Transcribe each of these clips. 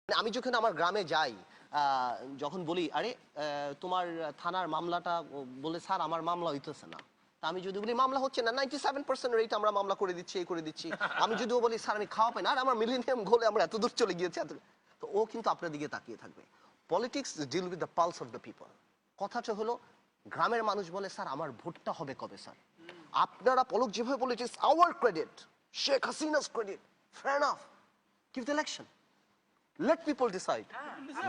আমি যখন আমার গ্রামে যাই, যখন বলি আরে তোমার থানার মামলাটা, বলে স্যার আমার মামলা হইতেছে না। তা আমি যদি বলি মামলা হচ্ছে না, 97% রেট আমরা মামলা করে দিচ্ছি, এই করে দিচ্ছি। আমি যদিও বলি স্যার আমি খাওয়া পাই না, আর আমার মিলেনিয়াম গোলে আমরা এত দূর চলে গিয়েছি, তো ও কিন্তু আপনার দিকে তাকিয়ে থাকবে। Politics deal with the pulse of the people. কথাটা হলো, গ্রামের মানুষ বলে স্যার আমার ভোটটা হবে কবে স্যার? আপনারা পলক যেভাবে বলে it's hour credit, Sheikh Hasina's credit, fair enough, give the election. Let people decide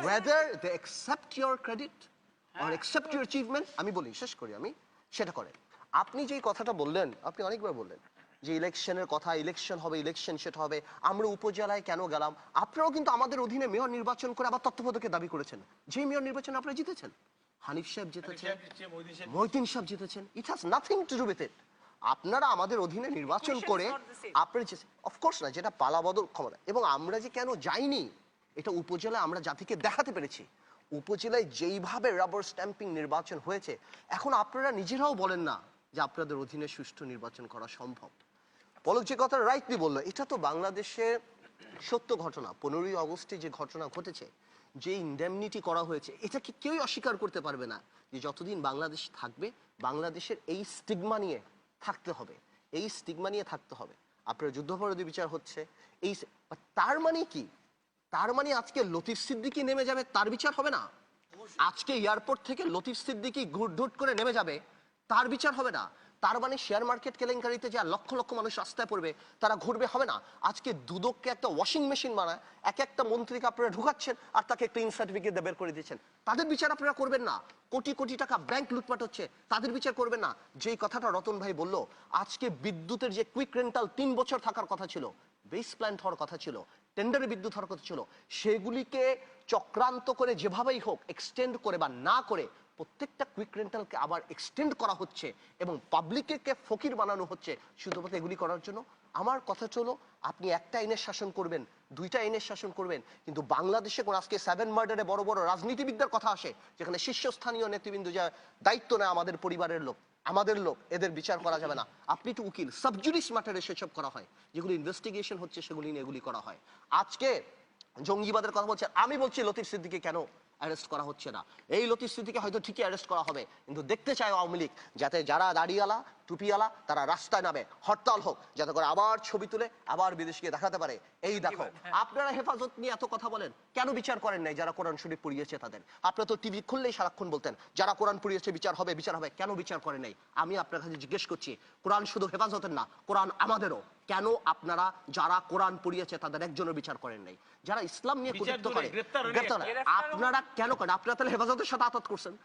whether they accept your credit or accept your achievement. আমি বলি, শেষ করি আমি, সেটা করে। আপনি যেই কথাটা বললেন, আপনি অনেকবার বললেন যে ইলেকশনের কথা, ইলেকশন হবে, ইলেকশন সেটা হবে, আমরা উপজেলায় কেন গেলাম? আপনারাও কিন্তু আমাদের অধীনে মেয়র নির্বাচন করে আবার তত্ত্বাবধায়কের দাবি করেছেন। যে মেয়র নির্বাচন আপনারা জিতেছেন, হানিফ সাহেব জিতেছেন, মহিউদ্দিন সাহেব জিতেছেন, it has nothing to do with it. আপনারা আমাদের অধীনে নির্বাচন করে আপনারা, অফকোর্স না, যেটা পালাবদল ক্ষমতা। এবং আমরা যে কেন যাইনি, এটা উপজেলায় আমরা জাতিকে দেখাতে পেরেছি। উপজেলায় যেইভাবে রাবার স্ট্যাম্পিং নির্বাচন হয়েছে, এখন আপনারা নিজেরাও বলেন না যে আপনাদের অধীনে সুষ্ঠু নির্বাচন করা সম্ভব। পলক যে কথা রাইটলি বললো, এটা তো বাংলাদেশে সত্য ঘটনা। 15ই আগস্টে যে ঘটনা ঘটেছে, যে ইনডেমনিটি করা হয়েছে, এটা কি কেউই অস্বীকার করতে পারবে না যে যতদিন বাংলাদেশ থাকবে, বাংলাদেশের এই স্টিগমা নিয়ে থাকতে হবে, এই স্টিগমা নিয়ে থাকতে হবে। আপনার যুদ্ধাপরাধী বিচার হচ্ছে, এই, তার মানে কি? তার মানে আজকে লতিফ সিদ্দিকী নেমে যাবে, তার বিচার হবে না? আজকে এয়ারপোর্ট থেকে লতিফ সিদ্দিকী ঘুরঢুট করে নেমে যাবে, তার বিচার হবে না? তার মানে শেয়ার মার্কেট কেলেঙ্কারিতে যা লক্ষ লক্ষ মানুষ রাস্তায় পড়বে, তারা ঘুরবে, হবে না? আজকে দুদককে একটা ওয়াশিং মেশিন বানায় এক একটা মন্ত্রীকে আপনারা ঢুকাচ্ছেন আর তাকে ক্লিন সার্টিফিকেট দিয়ে বের করে দিচ্ছেন, তাদের বিচার আপনারা করবেন না? কোটি কোটি টাকা ব্যাংক লুটপাট হচ্ছে, তাদের বিচার করবেন না? যেই কথাটা রতন ভাই বলল, আজকে বিদ্যুতের যে কুইক রেন্টাল 3 বছর থাকার কথা ছিল, বেস প্ল্যান্ট হওয়ার কথা ছিল, টেন্ডারে বিদ্যুৎ হওয়ার কথা ছিল, সেগুলিকে চক্রান্ত করে যেভাবেই হোক এক্সটেন্ড করে বা না করে প্রত্যেকটা কুইক রেন্টালকে আবার এক্সটেন্ড করা হচ্ছে এবং পাবলিককে ফকির বানানো হচ্ছে শুধুমাত্র এগুলি করার জন্য। আমার কথা হলো, আপনি একটা আইনের শাসন করবেন, দুইটা আইনের শাসন করবেন, কিন্তু বাংলাদেশে কোন আজকে 7 মার্ডারে বড় বড় রাজনীতিবিদদের কথা আসে, যেখানে শীর্ষস্থানীয় নেতৃবৃন্দ যা দায়িত্ব নেয় আমাদের পরিবারের লোক, আমাদের লোক, এদের বিচার করা যাবে না। আপনি তো উকিল, সাবজুডিস ম্যাটারে সেসব করা হয়, যেগুলি ইনভেস্টিগেশন হচ্ছে সেগুলি নিয়ে এগুলি করা হয়। আজকে জঙ্গিবাদের কথা বলছে, আমি বলছি লতিফ সিদ্দিকী কেন অ্যারেস্ট করা হচ্ছে না? এই লতিফ সিদ্দিকী হয়তো ঠিকই অ্যারেস্ট করা হবে, কিন্তু দেখতে চায় আওয়ামী লীগ যাতে যারা দাড়িওয়ালা টুপিওয়ালা তারা রাস্তায় নামে, হরতাল হোক, যাতে করে আবার ছবি তুলে আবার বিদেশকে দেখাতে পারে, এই দেখো। আপনারা হেফাজত নিয়ে এত কথা বলেন, কেন বিচার করেন নাই যারা কোরআন শরীফ পড়িয়েছে তাদের? আপনারা তো টিভি খুললেই সারাক্ষণ বলতেন যারা কোরআন পড়িয়েছে বিচার হবে, বিচার হবে, কেন বিচার করেন নাই? আমি আপনার কাছে জিজ্ঞেস করছি, কোরআন শুধু হেফাজতের না, কোরআন আমাদেরও, কেন আপনারা যারা কোরআন পড়িয়েছে তাদের একজনের বিচার করেন নাই? যারা ইসলাম নিয়ে কটূক্তি করে, আপনারা কেন করেন? আপনারা তাহলে হেফাজতের সাথে আতাত করছেন।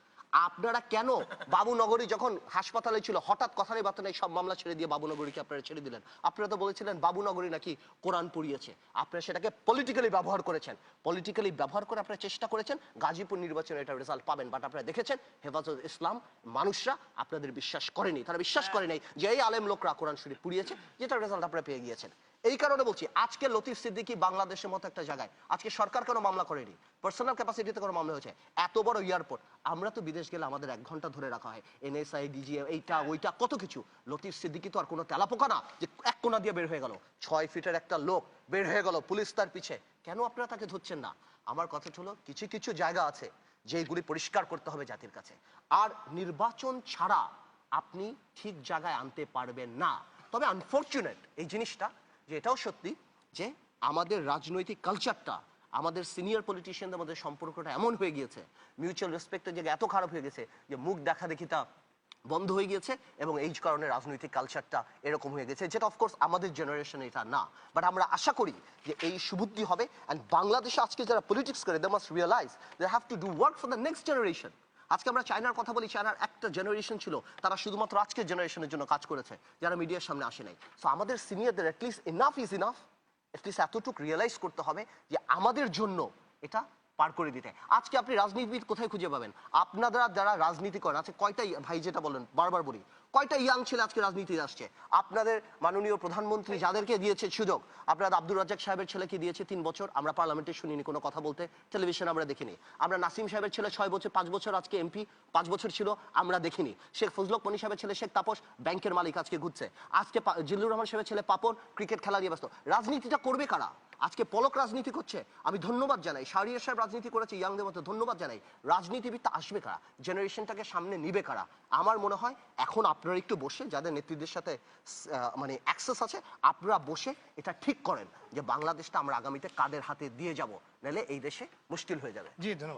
আপনারা কেন বাবুনগরী যখন হাসপাতালে ছিল, হঠাৎ কথা নেই বার্তা নেই সব মামলা ছেড়ে দিয়ে বাবুনগরীকে আপনারা ছেড়ে দিলেন? আপনারা তো বলেছিলেন বাবুনগরী নাকি কোরআন পড়িয়েছে, আপনারা সেটাকে পলিটিক্যালি ব্যবহার করেছেন, পলিটিক্যালি ব্যবহার করে আপনারা চেষ্টা করেছেন গাজীপুর নির্বাচনে এটা রেজাল্ট পাবেন, বাট আপনারা দেখেছেন হেফাজত ইসলাম মানুষরা আপনাদের বিশ্বাস করেনি, তারা বিশ্বাস করে নাই যে এই আলেম লোকরা কোরআন শরীফ পড়িয়েছে, যেটা রেজাল্ট আপনারা পেয়ে গিয়েছেন। এই কারণে বলছি, আজকে লতিফ সিদ্দিকী বাংলাদেশের মতো একটা জায়গায়, আজকে সরকার কোনো মামলা করেনি, পার্সোনাল ক্যাপাসিটিতে কোনো মামলা হয়েছে, এত বড় এয়ারপোর্ট, আমরা তো বিদেশ গেলে আমাদের 1 ঘন্টা ধরে রাখা হয়, এনএসআই ডিজি এইটা ওইটা কত কিছু। লতিফ সিদ্দিকী তো আর কোনো তেলাপোকা না যে এক কোণা দিয়ে বের হয়ে গেল, 6 ফিটের একটা লোক বের হয়ে গেল, পুলিশ তার পিছে, কেন আপনারা তাকে ধরছেন না? আমার কথা হলো, কিছু কিছু জায়গা আছে যেগুলি পরিষ্কার করতে হবে জাতির কাছে, আর নির্বাচন ছাড়া আপনি ঠিক জায়গায় আনতে পারবেন না। তবে আনফরচুনেট এই জিনিসটা, যে এটাও সত্যি যে আমাদের রাজনৈতিক কালচারটা, আমাদের সিনিয়র পলিটিশিয়ানদের মধ্যে সম্পর্কটা এমন হয়ে গিয়েছে, মিউচুয়াল রেসপেক্টের জায়গায় এত খারাপ হয়ে গেছে যে মুখ দেখা দেখিটা বন্ধ হয়ে গিয়েছে, এবং এই কারণে রাজনৈতিক কালচারটা এরকম হয়ে গেছে, যেটা অফকোর্স আমাদের জেনারেশনে এটা না। বাট আমরা আশা করি যে এই সুবুদ্ধি হবে, অ্যান্ড বাংলাদেশে আজকে যারা পলিটিক্স করে, they must realise they have to do work for the next generation. আজকে আমরা চায়নার কথা বলি, চায়নার একটা জেনারেশন ছিল, তারা শুধুমাত্র আজকের জেনারেশনের জন্য কাজ করেছে, যারা মিডিয়ার সামনে আসে নাই। সো আমাদের সিনিয়রদের at least enough is enough, at least এতটুকু রিয়েলাইজ করতে হবে যে আমাদের জন্য এটা পার করে দিতে। আজকে আপনি রাজনীতিবিদ কোথায় খুঁজে পাবেন? আপনারা যারা রাজনীতি করেন, আজকে কয়টা, ভাই যেটা বলেন বারবার বলি, কয়টা ইয়াং ছেলে আজকে রাজনীতিতে আসছে? আপনাদের মাননীয় প্রধানমন্ত্রী যাদেরকে দিয়েছে সুযোগ, আপনারা আব্দুর রাজ্জাক সাহেবের ছেলেকে দিয়েছে 3 বছর, আমরা পার্লামেন্টে শুনিনি কোনো কথা বলতে, টেলিভিশন আমরা দেখিনি। আমরা নাসিম সাহেবের ছেলে 6 বছর 5 বছর আজকে এমপি, 5 বছর ছিল, আমরা দেখিনি। শেখ ফজলুল মনি সাহেবের ছেলে শেখ তাপস ব্যাংকের মালিক, আজকে ঘুরছে। আজকে জিল্লুর রহমান সাহেবের ছেলে পাপন ক্রিকেট খেলা নিয়ে ব্যস্ত। রাজনীতিটা করবে কারা? আজকে পলক রাজনীতি করছে, আমি ধন্যবাদ জানাই। শাহরিয়ার সাহেব রাজনীতি করেছে ইয়াংদের মতো, ধন্যবাদ জানাই। রাজনীতিবিদ আসবে কারা, জেনারেশনটাকে সামনে নিবে কারা? আমার মনে হয় এখন আপনারা একটু বসে, যাদের নেতৃত্বের সাথে মানে অ্যাক্সেস আছে, আপনারা বসে এটা ঠিক করেন যে বাংলাদেশটা আমরা আগামীতে কাদের হাতে দিয়ে যাব, নাহলে এই দেশে মুশকিল হয়ে যাবে। জি ধন্যবাদ।